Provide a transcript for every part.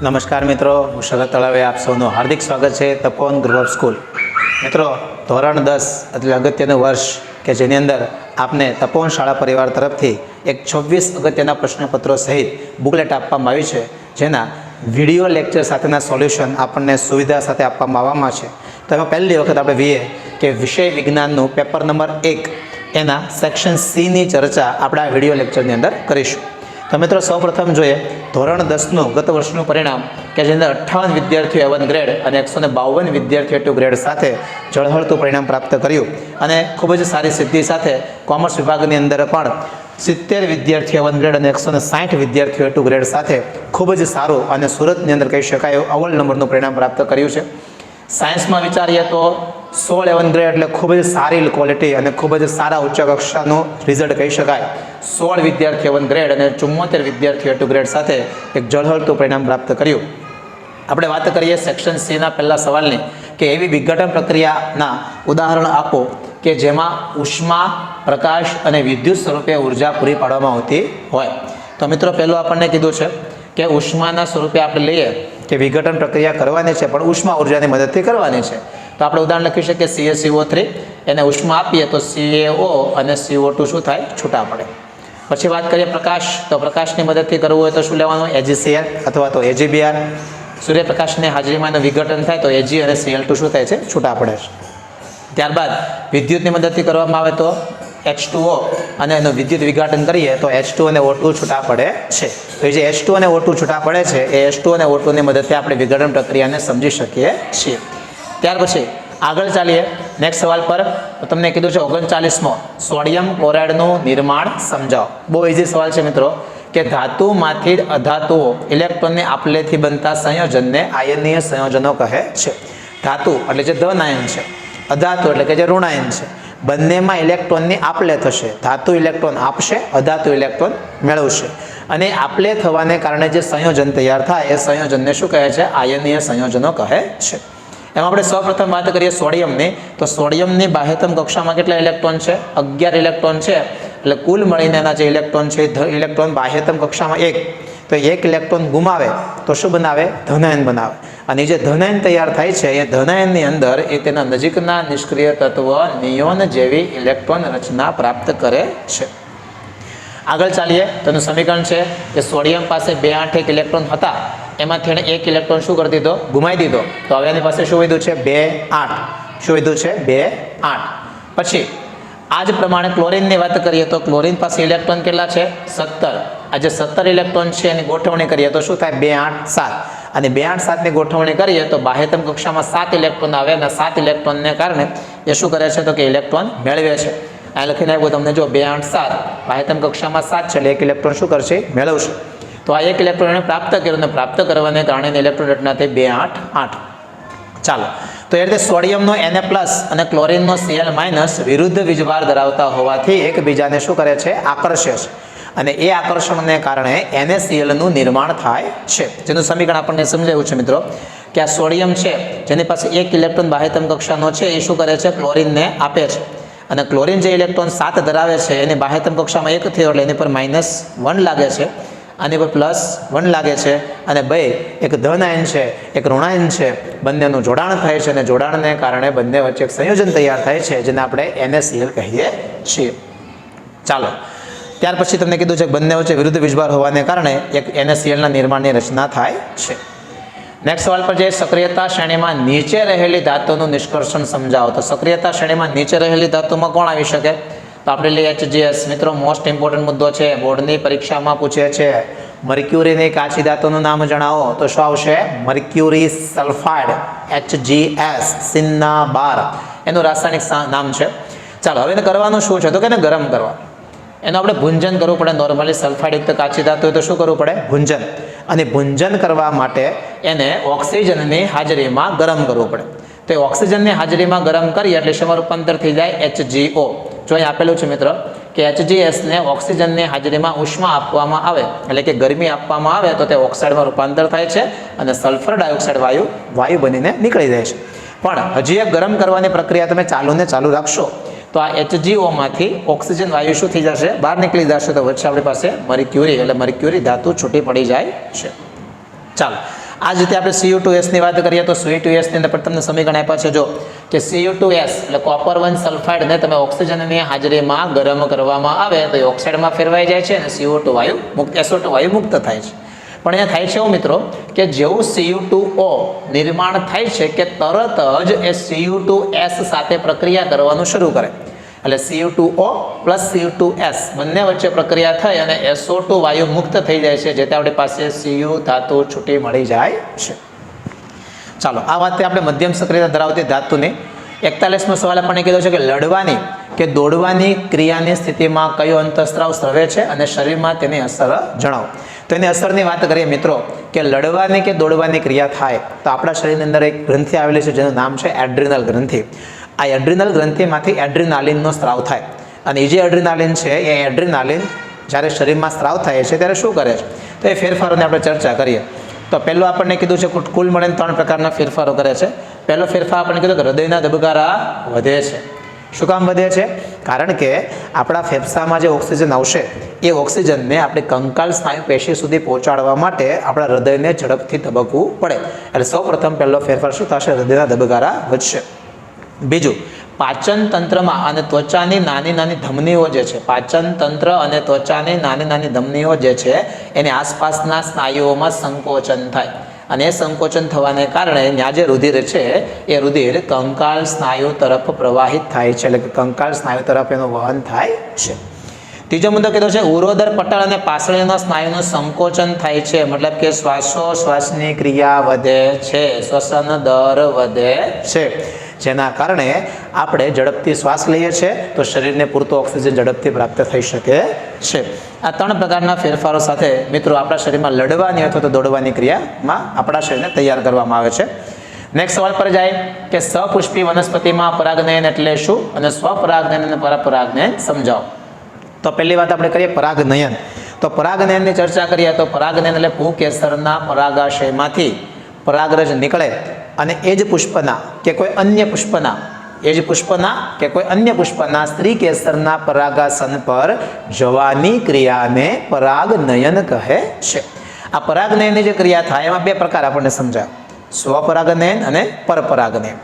નમસ્કાર મિત્રો, હું શરદ તળાવે આપ સૌનું હાર્દિક સ્વાગત છે તપોવન ગ્રુપ ઓફ સ્કૂલ. મિત્રો, ધોરણ 10 એટલે અગત્યનું વર્ષ કે જેની અંદર આપને તપોવન શાળા પરિવાર તરફથી એક 26 અગત્યના પ્રશ્નપત્રો સહિત બુકલેટ આપવામાં આવી છે, જેના વિડીયો લેક્ચર સાથેના સોલ્યુશન આપણને સુવિધા સાથે આપવામાં આવવામાં છે. તો એમાં પહેલી વખત આપણે જોઈએ કે વિષય વિજ્ઞાનનું પેપર નંબર 1 એના સેક્શન Cની ચર્ચા આપણે આ વિડીયો લેક્ચરની અંદર કરીશું. તો મિત્રો, સૌપ્રથમ જોઈએ ધોરણ 10નું ગત વર્ષનું પરિણામ કે જેની અંદર 58 વિદ્યાર્થીઓ A1 ગ્રેડ અને 152 વિદ્યાર્થીઓ A2 ગ્રેડ સાથે ઝળહળતું પરિણામ પ્રાપ્ત કર્યું. અને ખૂબ જ સારી સિદ્ધિ સાથે કોમર્સ વિભાગની અંદર પણ 70 વિદ્યાર્થીઓ A1 ગ્રેડ અને 160 વિદ્યાર્થીઓ A2 ગ્રેડ સાથે ખૂબ જ સારું અને સુરતની અંદર કહી શકાય એવું અવ્વલ નંબરનું પરિણામ પ્રાપ્ત કર્યું છે. સાયન્સમાં વિચારીએ તો 16 A1 ગ્રેડ એટલે ખૂબ જ સારી ક્વોલિટી અને ખૂબ જ સારા ઉચ્ચ કક્ષાનું રિઝલ્ટ કહી શકાય. 16 વિદ્યાર્થીઓ A1 ગ્રેડ અને 74 વિદ્યાર્થીઓ A2 ગ્રેડ સાથે એક ઝળહળતું પરિણામ પ્રાપ્ત કર્યું. આપણે વાત કરીએ સેક્શન Cના પહેલા સવાલની કે એવી વિઘટન પ્રક્રિયાના ઉદાહરણ આપો કે જેમાં ઉષ્મા, પ્રકાશ અને વિદ્યુત સ્વરૂપે ઉર્જા પૂરી પાડવામાં આવતી હોય. તો મિત્રો, પહેલું આપણને કીધું છે કે ઉષ્માના સ્વરૂપે આપણે લઈએ કે વિઘટન પ્રક્રિયા કરવાની છે, પણ ઉષ્મા ઉર્જાની મદદથી કરવાની છે. તો આપણે ઉદાહરણ લખી શકીએ CaCO3, એને ઉષ્મા આપીએ તો CaO અને CO2 શું થાય? છૂટા પડે. પછી વાત કરીએ પ્રકાશ, તો પ્રકાશની મદદથી કરવું હોય તો શું લેવાનું? AgCl અથવા તો AgBr. સૂર્યપ્રકાશની હાજરીમાં એનું વિઘટન થાય તો Ag અને Cl2 શું થાય છે? છૂટા પડે છે. ત્યારબાદ વિદ્યુતની મદદથી કરવામાં આવે તો H2O અને એનું વિદ્યુત વિઘટન કરીએ તો H2 અને O2 છૂટા પડે છે. તો જે H2 અને O2 છૂટા પડે છે એ H2 અને O2 ની મદદથી આપણે વિઘટન પ્રક્રિયાને સમજી શકીએ છીએ. ત્યાર પછી આગળ ચાલીએ નેક્સ્ટ સવાલ પર. તો તમને કીધું છે 39મો સોડિયમ ક્લોરાઇડનું નિર્માણ સમજાવો. બહુ ઇઝી સવાલ છે મિત્રો, કે ધાતુમાંથી અધાતુઓ ઇલેક્ટ્રોનની આપલેથી બનતા સંયોજનને આયનીય સંયોજનો કહે છે. ધાતુ એટલે જે ધન આયન છે, અધાતુ એટલે કે જે ઋણાયન છે, બંનેમાં ઇલેક્ટ્રોનની આપલે થશે. ધાતુ ઇલેક્ટ્રોન આપશે, અધાતુ ઇલેક્ટ્રોન મેળવશે. અને આપલે થવાને કારણે જે સંયોજન તૈયાર થાય એ સંયોજનને શું કહે છે? આયનીય સંયોજનો કહે છે. એમાં આપણે સૌપ્રથમ વાત કરીએ સોડિયમની, તો સોડિયમની બાહ્યતમ કક્ષામાં કેટલા ઇલેક્ટ્રોન છે? 11 ઇલેક્ટ્રોન છે. એટલે કુલ મળીને એના જે ઇલેક્ટ્રોન છે ઇલેક્ટ્રોન બાહ્યતમ કક્ષામાં 1, તો 1 ઇલેક્ટ્રોન ગુમાવે તો શું બનાવે? ધનાયન બનાવે. અને જે ધનાયન તૈયાર થાય છે એ ધનાયનની અંદર એ તેના નજીકના નિષ્ક્રિય તત્વ નિયોન જેવી ઇલેક્ટ્રોન રચના પ્રાપ્ત કરે છે. આગળ ચાલીએ તો એનું સમીકરણ છે કે સોડિયમ પાસે 2 8 1 ઇલેક્ટ્રોન હતા, એમાંથી એણે 1 ઇલેક્ટ્રોન શું કરી દીધો? ગુમાવી દીધો. તો હવે એની પાસે શું વધ્યું છે? 2 8. શું વધ્યું છે? 2 8. પછી આ જ પ્રમાણે ક્લોરીનની વાત કરીએ તો ક્લોરીન પાસે ઇલેક્ટ્રોન કેટલા છે? 17. આ જે 17 ઇલેક્ટ્રોન છે એની ગોઠવણી કરીએ તો શું થાય? 2 8 7. અને 2 8 7 ની ગોઠવણી કરીએ તો બાહ્યતમ કક્ષામાં 7 ઇલેક્ટ્રોન આવે અને 7 ઇલેક્ટ્રોનને કારણે એ શું કરે છે? તો કે ઇલેક્ટ્રોન મેળવે છે. આ લખીને આવ્યું તમને જો 2 8 7, બાહ્યતમ કક્ષામાં 7 છે એટલે 1 ઇલેક્ટ્રોન શું કરશે? મેળવશે. તો આ 1 ઇલેક્ટ્રોન એને પ્રાપ્ત કર્યું અને પ્રાપ્ત કરવાને કારણે ઇલેક્ટ્રોન રચના થઈ 2 8 8. ચાલો, તો એ રીતે સોડિયમનો Na+ અને ક્લોરીનનો Cl- વિરુદ્ધ વીજભાર ધરાવતા હોવાથી એકબીજાને શું કરે છે? આકર્ષે છે. અને એ આકર્ષણને કારણે NaCl નું નિર્માણ થાય છે. જેનું સમીકરણ આપણને સમજાવ્યું છે મિત્રો, કે આ સોડિયમ છે જેની પાસે 1 ઇલેક્ટ્રોન બાહ્યતમ કક્ષાનો છે એ શું કરે છે? ક્લોરીનને આપે છે. અને ક્લોરીન જે ઇલેક્ટ્રોન 7 ધરાવે છે એની બાહ્યતમ કક્ષામાં 1 થયો એટલે એની પર -1 લાગે છે, આની પર +1 લાગે છે. અને બે એક ધન આયન છે, એક ઋણાયન છે, બંનેનું જોડાણ થાય છે અને જોડાણને કારણે બંને વચ્ચે એક સંયોજન તૈયાર થાય છે જેને આપણે NaCl કહીએ છીએ. ચાલો, ત્યાર પછી તમને કીધું છે કે બંને વચ્ચે વિરુદ્ધ વીજભાર હોવાને કારણે એક NaClના નિર્માણની રચના થાય છે. નેક્સ્ટ સવાલ પર જે સક્રિયતા શ્રેણીમાં નીચે રહેલી ધાતુનું નિષ્કર્ષણ સમજાવો. તો સક્રિયતા શ્રેણીમાં નીચે રહેલી ધાતુમાં કોણ આવી શકે? તો આપણે લઈએ HGS. મિત્રો, મોસ્ટ ઇમ્પોર્ટન્ટ મુદ્દો છે, બોર્ડની પરીક્ષામાં પૂછે છે. મર્ક્યુરીની કાચી ધાતુનું નામ જણાવો. તો શું આવશે? મર્ક્યુરી સલ્ફાઇડ, HGS, સિન્નાબાર એનું રાસાયણિક નામ છે. ચાલો, હવે એને કરવાનું શું છે? તો કે એને ગરમ કરવા. એનું આપણે ભુંજન કરવું પડે. નોર્મલી સલ્ફાઇડયુક્ત કાચી ધાતુ હોય તો શું કરવું પડે? ભુંજન. અને ભુંજન કરવા માટે એને ઓક્સિજનની હાજરીમાં ગરમ કરવું પડે. તો એ ઓક્સિજનની હાજરીમાં ગરમ કરીએ એટલે શેમાં રૂપાંતર થઈ જાય? HGO. જો અહીં આપેલું છે મિત્રો કે HGS ને ઓક્સિજનની હાજરીમાં ઉષ્મા આપવામાં આવે એટલે કે ગરમી આપવામાં આવે તો તે ઓક્સાઇડમાં રૂપાંતર થાય છે અને સલ્ફર ડાયોક્સાઇડ વાયુ બનીને નીકળી જાય છે. પણ હજી એક ગરમ કરવાની પ્રક્રિયા તમે ચાલુ રાખશો તો આ HGO માંથી ઓક્સિજન વાયુ શું થઈ જશે? બહાર નીકળી જશે. તો વચ્ચે આપણી પાસે મર્ક્યુરી એટલે મર્ક્યુરી ધાતુ છૂટી પડી જાય છે. ચાલો, આ જ રીતે આપણે Cu2S ની વાત કરીએ તો Cu2S ની અંદર પણ તમને સમીકરણ આપ્યા છે જો કે Cu2S એટલે કોપર 1 સલ્ફાઇડ ને તમે ઓક્સિજનની હાજરીમાં ગરમ કરવામાં આવે તો એ ઓક્સાઇડમાં ફેરવાઈ જાય છે અને CO2 વાયુ મુક્ત SO2 વાયુ મુક્ત થાય છે. પણ અહીંયા થાય છે એવું મિત્રો કે જેવું Cu2O નિર્માણ થાય છે કે તરત જ એ Cu2S સાથે પ્રક્રિયા કરવાનું શરૂ કરે. એટલે Cu2O પ્લસ Cu2S બંને વચ્ચે પ્રક્રિયા થઈ અને SO2 વાયુ મુક્ત થઈ જાય છે, જેથી આપણી પાસે Cu ધાતુ છૂટી મળી જાય છે. ચાલો આ વાત આપણે મધ્યમ સક્રિયતા ધરાવતી ધાતુની 41મો સવાલ આપણને કીધો છે કે લડવાની કે દોડવાની ક્રિયાની સ્થિતિમાં કયો અંતઃસ્ત્રાવ સ્રવે છે અને શરીરમાં તેની અસર જણાવો. તો એની અસરની વાત કરીએ મિત્રો કે લડવાની કે દોડવાની ક્રિયા થાય તો આપણા શરીરની અંદર એક ગ્રંથિ આવેલી છે જેનું નામ છે એડ્રિનલ ગ્રંથિ. આ એડ્રિનલ ગ્રંથિમાંથી એડ્રિનાલિનનો સ્ત્રાવ થાય અને એ જે એડ્રિનાલિન છે એ એડ્રિનાલિન જ્યારે શરીરમાં સ્ત્રાવ થાય છે ત્યારે શું કરે છે તો એ ફેરફારોની આપણે ચર્ચા કરીએ. તો પહેલું આપણને કીધું છે કુલ મળીને 3 પ્રકારના ફેરફારો કરે છે. પહેલો ફેરફાર આપણને કીધું કે હૃદયના ધબકારા વધે છે. શું કામ વધે છે? કારણ કે આપણા ફેફસામાં જે ઓક્સિજન આવશે એ ઓક્સિજનને આપણી કંકાલ સ્નાયુ પેશી સુધી પહોંચાડવા માટે આપણા હૃદયને ઝડપથી ધબકવું પડે. એટલે સૌપ્રથમ પહેલો ફેરફાર શું થશે? હૃદયના ધબકારા વધશે. બીજું, પાચન તંત્રમાં અને ત્વચાની નાની નાની ધમનીઓ જે છે, પાચન તંત્ર અને ત્વચાની નાની નાની ધમનીઓ જે છે એની આસપાસના સ્નાયુઓમાં સંકોચન થાય અને એ સંકોચન થવાને કારણે ત્યાં જે રુધિર છે એ રુધિર કંકાલ સ્નાયુ તરફ પ્રવાહિત થાય છે, એટલે કે કંકાલ સ્નાયુ તરફ એનું વહન થાય છે. ત્રીજો મુદ્દો કીધો છે ઉરોદર પટલ અને પાસળીના સ્નાયુનું સંકોચન થાય છે, મતલબ કે શ્વાસોશ્વાસની ક્રિયા વધે છે, શ્વસન દર વધે છે, જેના કારણે આપણે ઝડપથી શ્વાસ લઈએ છીએ તો શરીરને પૂરતો ઓક્સિજન ઝડપથી પ્રાપ્ત થઈ શકે છે. આ 3 પ્રકારના ફેરફારો સાથે મિત્રો આપણા શરીરમાં લડવાની અથવા તો દોડવાની ક્રિયામાં આપણા શરીરને તૈયાર કરવામાં આવે છે. નેક્સ્ટ સવાલ પર જાય કે સપુષ્પી વનસ્પતિમાં પરાગનયન એટલે શું અને સ્વપરાગનયન અને પરપરાગનયન સમજાવો. તો પહેલી વાત આપણે કરીએ પરાગનયન. તો પરાગનયનની ચર્ચા કરીએ તો પરાગનયન એટલે ભૂકેસરના પરાગાશયમાંથી પરાગરજ નીકળે અને એ જ પુષ્પના કે કોઈ અન્ય પુષ્પના સ્ત્રી કેસરના પરાગાસન પર જવાની ક્રિયાને પરાગનયન કહે છે. આ પરાગનયનની જે ક્રિયા થાય એમાં 2 પ્રકાર આપણને સમજાય, સ્વપરાગનયન અને પરપરાગનયન.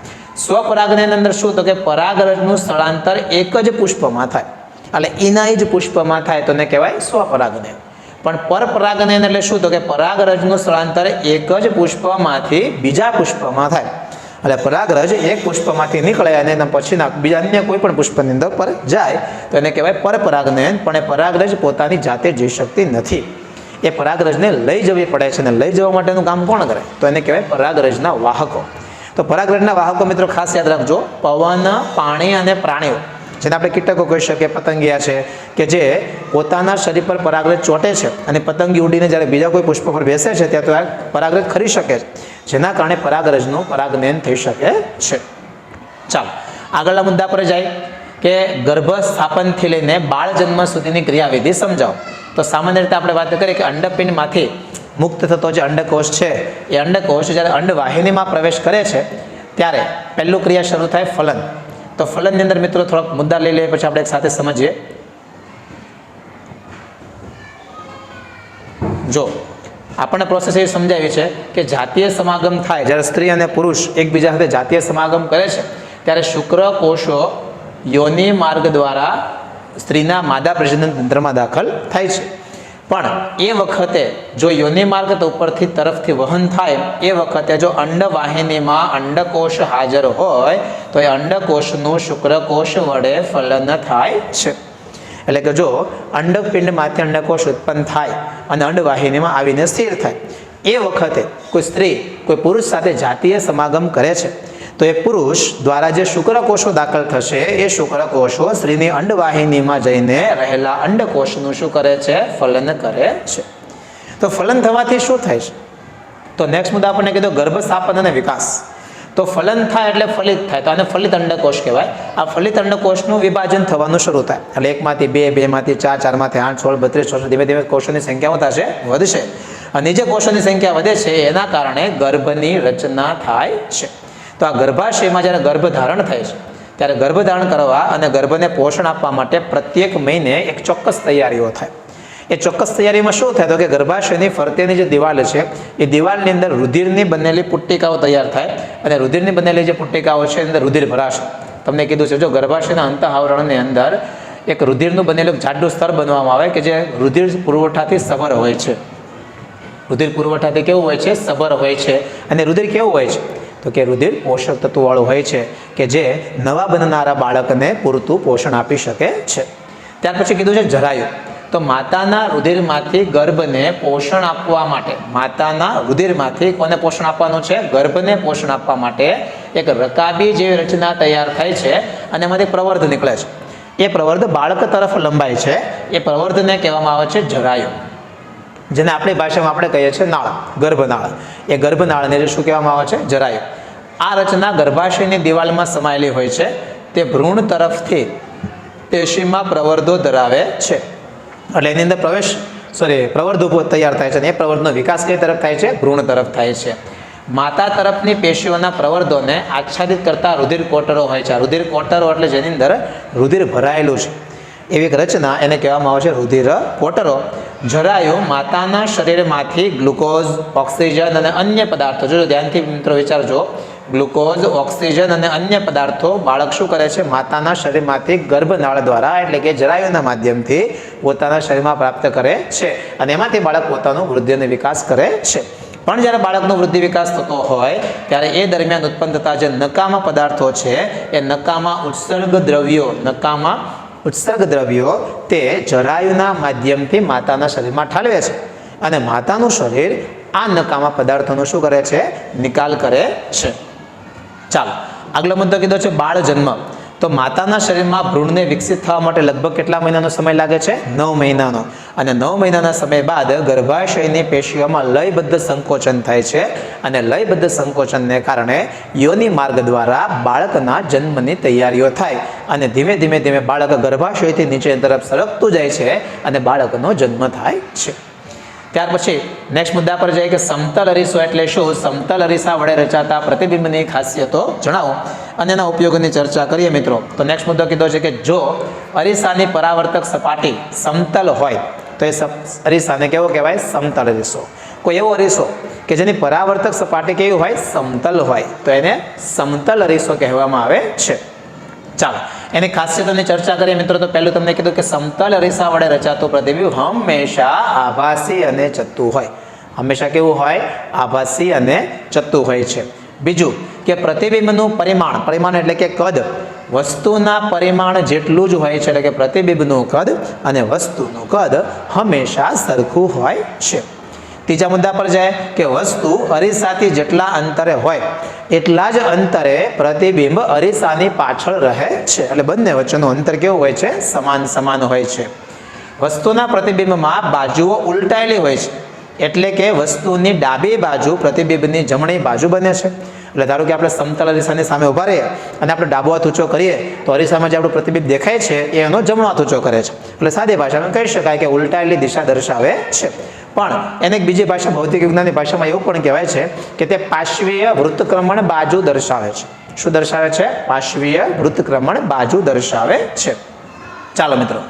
સ્વપરાગનયન અંદર શું તો કે પરાગરજનું સ્થળાંતર એક જ પુષ્પમાં થાય, એટલે એના જ પુષ્પમાં થાય તો એને કહેવાય સ્વપરાગનયન. પણ પરપરાગનયન એટલે શું તો કે પરાગરજનું સ્થળાંતર એક જ પુષ્પમાંથી બીજા પુષ્પમાં થાય, એટલે પરાગરજ એક પુષ્પમાંથી નીકળે અને પછીના બીજા અન્ય કોઈ પણ પુષ્પની અંદર પર જાય તો એને કહેવાય પરપરાગનયન. પણ એ પરાગરજ પોતાની જાતે જઈ શકતી નથી, એ પરાગરજને લઈ જવી પડે છે અને લઈ જવા માટેનું કામ કોણ કરે તો એને કહેવાય પરાગરજના વાહકો. તો પરાગરજના વાહકો મિત્રો ખાસ યાદ રાખજો, પવન, પાણી અને પ્રાણીઓ, જેને આપણે કીટકો કહી શકીએ, પતંગિયા છે કે જે પોતાના શરીર પર પરાગરજ ચોંટે છે અને પતંગી ઉડીને જ્યારે બીજા કોઈ પુષ્પ પર બેસે છે ત્યાં તો પરાગરજ ખરી શકે છે, જેના કારણે પરાગરજનું પરાગનયન થઈ શકે છે. ચાલો આગળના મુદ્દા પર જાય કે ગર્ભ સ્થાપનથી લઈને બાળ જન્મ સુધીની ક્રિયાવિધિ સમજાવો. તો સામાન્ય રીતે આપણે વાત કરીએ કે અંડપિંડમાંથી મુક્ત થતો જે અંડકોષ છે એ અંડકોષ જ્યારે અંડવાહિનીમાં પ્રવેશ કરે છે ત્યારે પહેલું ક્રિયા શરૂ થાય ફલન. તો ફલનની અંદર મિત્રો થોડાક મુદ્દા લઈ લઈએ પછી આપણે એક સાથે સમજીએ. જો આપણને પ્રોસેસ એ સમજાવી છે કે જાતીય સમાગમ થાય, જ્યારે સ્ત્રી અને પુરુષ એકબીજા સાથે જાતીય સમાગમ કરે છે ત્યારે શુક્રકોષો યોનિ માર્ગ દ્વારા સ્ત્રીના માદા પ્રજનન તંત્રમાં દાખલ થાય છે. પણ એ વખતે જો યોનિ માર્ગ ઉપરથી તરફથી વહન થાય એ વખતે જો અંડવાહિનીમાં અંડકોષ હાજર હોય તો એ અંડકોષનું શુક્રકોષ વડે ફલન થાય છે. એટલે કે જો અંડપિંડમાંથી અંડકોષ ઉત્પન્ન થાય અને અંડવાહિનીમાં આવીને સ્થિર થાય એ વખતે કોઈ સ્ત્રી કોઈ પુરુષ સાથે જાતીય સમાગમ કરે છે તો એ પુરુષ દ્વારા જે શુક્રકોષો દાખલ થશે એ શુક્રકોષો સ્ત્રીની અંડવાહિનીમાં જઈને રહેલા અંડકોષનું શું કરે છે? ફલન કરે છે. તો ફલન થવાથી શું થાય છે? તો નેક્સ્ટ મુદ્દા આપણને કીધું ગર્ભ સ્થાપન અને વિકાસ. તો ફલન થાય એટલે ફલિત થાય, તો આને ફલિત અંડકોષ કહેવાય. આ ફલિત અંડકોષનું વિભાજન થવાનું શરૂ થાય એટલે 1 માંથી 2, 2 માંથી 4, 4 માંથી 8, 16, 32 ધીમે ધીમે કોષોની સંખ્યાઓ થશે વધશે અને જે કોષોની સંખ્યા વધે છે એના કારણે ગર્ભની રચના થાય છે. તો આ ગર્ભાશયમાં જ્યારે ગર્ભધારણ થાય છે ત્યારે ગર્ભધારણ કરવા અને ગર્ભને પોષણ આપવા માટે પ્રત્યેક મહિને એક ચોક્કસ તૈયારીઓ થાય. એ ચોક્કસ તૈયારીમાં શું થાય તો કે ગર્ભાશયની ફરતેની જે દિવાલ છે એ દિવાલની અંદર રુધિરની બનેલી પુટ્ટિકાઓ તૈયાર થાય અને રુધિરની બનેલી જે પુટ્ટિકાઓ છે એની અંદર રુધિર ભરાશે. તમને કીધું છે જો ગર્ભાશયના અંત આવરણની અંદર એક રુધિરનું બનેલું જાડું સ્તર બનવામાં આવે કે જે રુધિર પુરવઠાથી સભર હોય છે. રુધિર પુરવઠાથી કેવું હોય છે? સભર હોય છે. અને રુધિર કેવું હોય છે તો કે રુધિર પોષક તત્વવાળું હોય છે કે જે નવા બનનારા બાળકને પૂરતું પોષણ આપી શકે છે. ત્યાર પછી કીધું છે જરાયુ. તો માતાના રુધિરમાંથી ગર્ભને પોષણ આપવા માટે, માતાના રુધિરમાંથી કોને પોષણ આપવાનું છે? ગર્ભને પોષણ આપવા માટે એક રકાબી જેવી રચના તૈયાર થાય છે અને એમાંથી પ્રવર્ધ નીકળે છે. એ પ્રવર્ધ બાળક તરફ લંબાય છે. એ પ્રવર્ધને કહેવામાં આવે છે જરાયુ, જેને આપણી ભાષામાં આપણે કહીએ છીએ નાળ, ગર્ભનાળ. એ ગર્ભનાળને શું કહેવામાં આવે છે? જરાયુ. આ રચના ગર્ભાશયની દિવાલમાં સમાયેલી હોય છે. તે ભ્રૂણ તરફથી પેશીમાં પ્રવર્ધો ધરાવે છે. એટલે એની અંદર પ્રવર્ધો તૈયાર થાય છે અને એ પ્રવર્ધનો વિકાસ કઈ તરફ થાય છે? ભ્રૂણ તરફ થાય છે. માતા તરફની પેશીઓના પ્રવર્ધોને આચ્છાદિત કરતા રુધિર કોટરો હોય છે. રુધિર કોટરો એટલે જેની અંદર રુધિર ભરાયેલું છે એવી એક રચના, એને કહેવામાં આવે છે રુધિર કોટરો. જરાયુ માતાના શરીરમાંથી ગ્લુકોઝ, ઓક્સિજન અને અન્ય પદાર્થો, જો ધ્યાનથી મિત્રો વિચારજો, ગ્લુકોઝ, ઓક્સિજન અને અન્ય પદાર્થો બાળક શું કરે છે? માતાના શરીરમાંથી ગર્ભનાળ દ્વારા એટલે કે જરાયુના માધ્યમથી પોતાના શરીરમાં પ્રાપ્ત કરે છે અને એમાંથી બાળક પોતાનો વૃદ્ધિ અને વિકાસ કરે છે. પણ જ્યારે બાળકનો વૃદ્ધિ વિકાસ થતો હોય ત્યારે એ દરમિયાન ઉત્પન્ન થતા જે નકામા પદાર્થો છે એ નકામા ઉત્સર્ગ દ્રવ્યો તે જરાયુના માધ્યમથી માતાના શરીરમાં ઠાલવે છે અને માતાનું શરીર આ નકામા પદાર્થોનો શું કરે છે? નિકાલ કરે છે. ચાલો આગલો મુદ્દો કીધો છે બાળ જન્મ. તો માતાના શરીરમાં ભ્રૂણને વિકસિત થવા માટે લગભગ કેટલા મહિનાનો સમય લાગે છે? 9 મહિનાનો. અને 9 મહિનાના સમય બાદ ગર્ભાશયની પેશીઓમાં લયબદ્ધ સંકોચન થાય છે અને લયબદ્ધ સંકોચનને કારણે યોનિ માર્ગ દ્વારા બાળકના જન્મની તૈયારીઓ થાય અને ધીમે ધીમે બાળક ગર્ભાશયથી નીચે તરફ સરકતું જાય છે અને બાળકનો જન્મ થાય છે. ત્યાર પછી નેક્સ્ટ મુદ્દા પર જઈએ કે સમતલ અરીસો એટલે શું? સમતલ અરીસા વડે રચાતા પ્રતિબિંબની ખાસિયતો જણાવો અને એના ઉપયોગોની ચર્ચા કરીએ મિત્રો. તો નેક્સ્ટ મુદ્દો કીધો છે કે જો અરીસાની પરાવર્તક સપાટી સમતલ હોય તો એ અરીસાને કેવો કહેવાય? સમતલ અરીસો. કોઈ એવો અરીસો કે જેની પરાવર્તક સપાટી કેવી હોય? સમતલ હોય તો એને સમતલ અરીસો કહેવામાં આવે છે. ચાલો એની ખાસિયતોની ચર્ચા કરીએ મિત્રો. તો પહેલું તમને કીધું કે સમતલ અરીસા વડે રચાતું પ્રતિબિંબ હંમેશા આભાસી અને ચત્તું હોય. હંમેશા કેવું હોય? આભાસી અને ચત્તું હોય છે. બીજું કે પ્રતિબિંબનું પરિમાણ એટલે કે કદ વસ્તુના પરિમાણ જેટલું જ હોય છે. એટલે કે પ્રતિબિંબનું કદ અને વસ્તુનું કદ હંમેશા સરખું હોય છે. ત્રીજા મુદ્દા પર જાય કે વસ્તુ અરીસાથી જેટલા અંતરે હોય એટલા જ અંતરે પ્રતિબિંબ અરીસાની પાછળ રહે છે. એટલે બંને વચ્ચેનું અંતર કેવું હોય છે? સમાન હોય છે. વસ્તુના પ્રતિબિંબમાં બાજુઓ ઉલટાયેલી હોય છે. એટલે કે વસ્તુની ડાબી બાજુ પ્રતિબિંબની જમણી બાજુ બને છે. એટલે ધારો કે આપણે સમતલ અરીસાની સામે ઉભા રહીએ અને આપણે ડાબો હાથ ઊંચો કરીએ તો અરીસામાં જે આપણું પ્રતિબિંબ દેખાય છે એ એનો જમણો હાથ ઊંચો કરે છે. એટલે સાદી ભાષામાં કહી શકાય કે ઉલટાયેલી દિશા દર્શાવે છે. પણ એને એક બીજી ભાષા, ભૌતિક વિજ્ઞાનની ભાષામાં એવું પણ કહેવાય છે કે તે પાર્શ્વીય વૃત્તક્રમણ બાજુ દર્શાવે છે. શું દર્શાવે છે? પાર્શ્વીય વૃત્તક્રમણ બાજુ દર્શાવે છે. ચાલો મિત્રો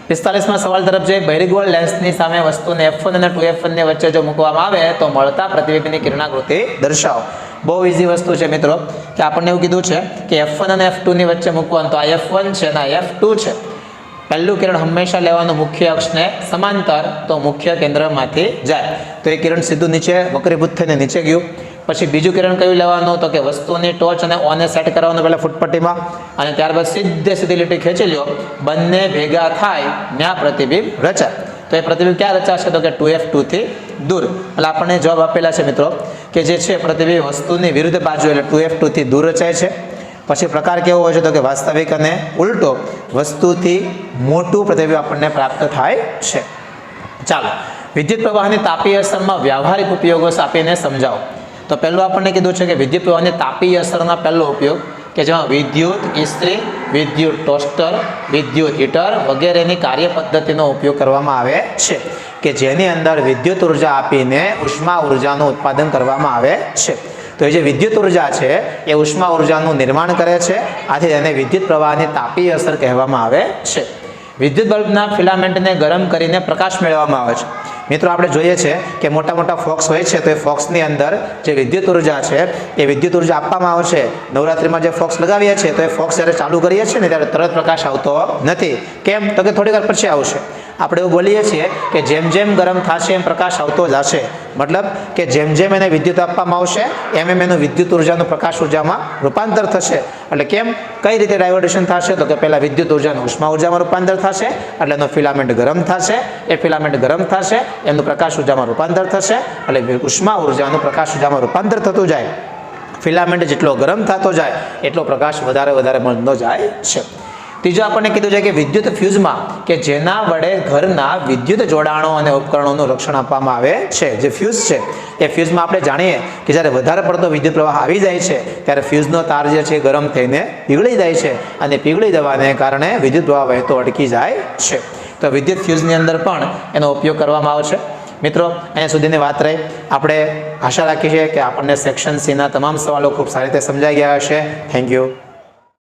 45માં સવાલ તરફ જઈએ. બહિર્ગોળ લેન્સની સામે વસ્તુને F1 અને 2F1 ની વચ્ચે જો મૂકવામાં આવે તો મળતા પ્રતિબિંબની કિરણાકૃતિ દર્શાવો. બહુ ઈઝી વસ્તુ છે મિત્રો કે આપણને એવું કીધું છે કે F1 અને F2 ની વચ્ચે મૂકવાનું. તો આ F1 છે અને આ F2 છે. પહેલું કિરણ હંમેશા લેવાનું મુખ્ય અક્ષને સમાંતર, તો મુખ્ય કેન્દ્રમાંથી જાય તો એ કિરણ સીધું નીચે વક્રીભૂત થઈને નીચે ગયું. પછી બીજું કિરણ કયું લેવાનું? તો કે વસ્તુની ટોચ અને ઓને સેટ કરવાનું પહેલાં ફૂટપટ્ટીમાં અને ત્યારબાદ સીધી લીટી ખેંચી લ્યો. બંને ભેગા થાય ત્યાં પ્રતિબિંબ રચાય. તો એ પ્રતિબિંબ ક્યાં રચાશે? તો કે 2F2 થી દૂર. એટલે આપણને જવાબ આપેલા છે મિત્રો કે જે છે પ્રતિબિંબ વસ્તુની વિરુદ્ધ બાજુ એટલે 2F2 થી દૂર રચાય છે. પછી પ્રકાર કેવો હોય છે? તો કે વાસ્તવિક અને ઉલટો. વસ્તુથી મોટું પ્રતિબિંબ આપણને પ્રાપ્ત થાય છે. ચાલો વિદ્યુત પ્રવાહની તાપીય અસરમાં વ્યવહારિક ઉપયોગો આપીને સમજાવો. તો પહેલું આપણને કીધું છે કે વિદ્યુત પ્રવાહની તાપીય અસરના પહેલો ઉપયોગ કે જેમાં વિદ્યુત ઇસ્ત્રી, વિદ્યુત ટોસ્ટર, વિદ્યુત હીટર વગેરેની કાર્ય પદ્ધતિનો ઉપયોગ કરવામાં આવે છે કે જેની અંદર વિદ્યુત ઉર્જા આપીને ઉષ્મા ઉર્જાનું ઉત્પાદન કરવામાં આવે છે. તો એ જે વિદ્યુત ઉર્જા છે એ ઉષ્મા ઉર્જાનું નિર્માણ કરે છે. આથી તેને વિદ્યુત પ્રવાહની તાપીય અસર કહેવામાં આવે છે. વિદ્યુત બલ્બના ફિલામેન્ટને ગરમ કરીને પ્રકાશ મેળવવામાં આવે છે. મિત્રો આપણે જોઈએ છે કે મોટા મોટા ફોક્સ હોય છે તો એ ફોક્સની અંદર જે વિદ્યુત ઉર્જા છે એ વિદ્યુત ઉર્જા આપવામાં આવે છે. નવરાત્રિમાં જે ફોક્સ લગાવીએ છીએ તો એ ફોક્સ જ્યારે ચાલુ કરીએ છીએ ને ત્યારે તરત પ્રકાશ આવતો નથી. કેમ? તો કે થોડી વાર પછી આવશે. આપણે એવું બોલીએ છીએ કે જેમ જેમ ગરમ થશે એમ પ્રકાશ આવતો જશે. મતલબ કે જેમ જેમ એને વિદ્યુત આપવામાં આવશે એમ એમ એનું વિદ્યુત ઉર્જાનું પ્રકાશ ઉર્જામાં રૂપાંતર થશે. એટલે કેમ? કઈ રીતે ડાયવર્ટેશન થશે? તો કે પહેલાં વિદ્યુત ઉર્જાનું ઉષ્મા ઉર્જામાં રૂપાંતર થશે એટલે એનો ફિલામેન્ટ ગરમ થશે. એ ફિલામેન્ટ ગરમ થશે એનું પ્રકાશ ઉર્જામાં રૂપાંતર થશે એટલે ઉષ્મા ઉર્જાનું પ્રકાશ ઉર્જામાં રૂપાંતર થતું જાય. ફિલામેન્ટ જેટલો ગરમ થતો જાય એટલો પ્રકાશ વધારે વધારે મળતો જાય છે. ત્રીજું આપણને કીધું છે કે વિદ્યુત ફ્યુઝમાં કે જેના વડે ઘરના વિદ્યુત જોડાણો અને ઉપકરણોનું રક્ષણ આપવામાં આવે છે, જે ફ્યુઝ છે એ ફ્યુઝમાં આપણે જાણીએ કે જ્યારે વધારે પડતો વિદ્યુત પ્રવાહ આવી જાય છે ત્યારે ફ્યુઝનો તાર જે છે ગરમ થઈને પીગળી જાય છે અને પીગળી જવાને કારણે વિદ્યુત પ્રવાહ વહેતો અટકી જાય છે. તો વિદ્યુત ફ્યુઝની અંદર પણ એનો ઉપયોગ કરવામાં આવે છે. મિત્રો, અહીંયા સુધીની વાત રહી. આપણે આશા રાખીએ છીએ કે આપણને સેક્શન સીના તમામ સવાલો ખૂબ સારી રીતે સમજાઈ ગયા હશે. Thank you.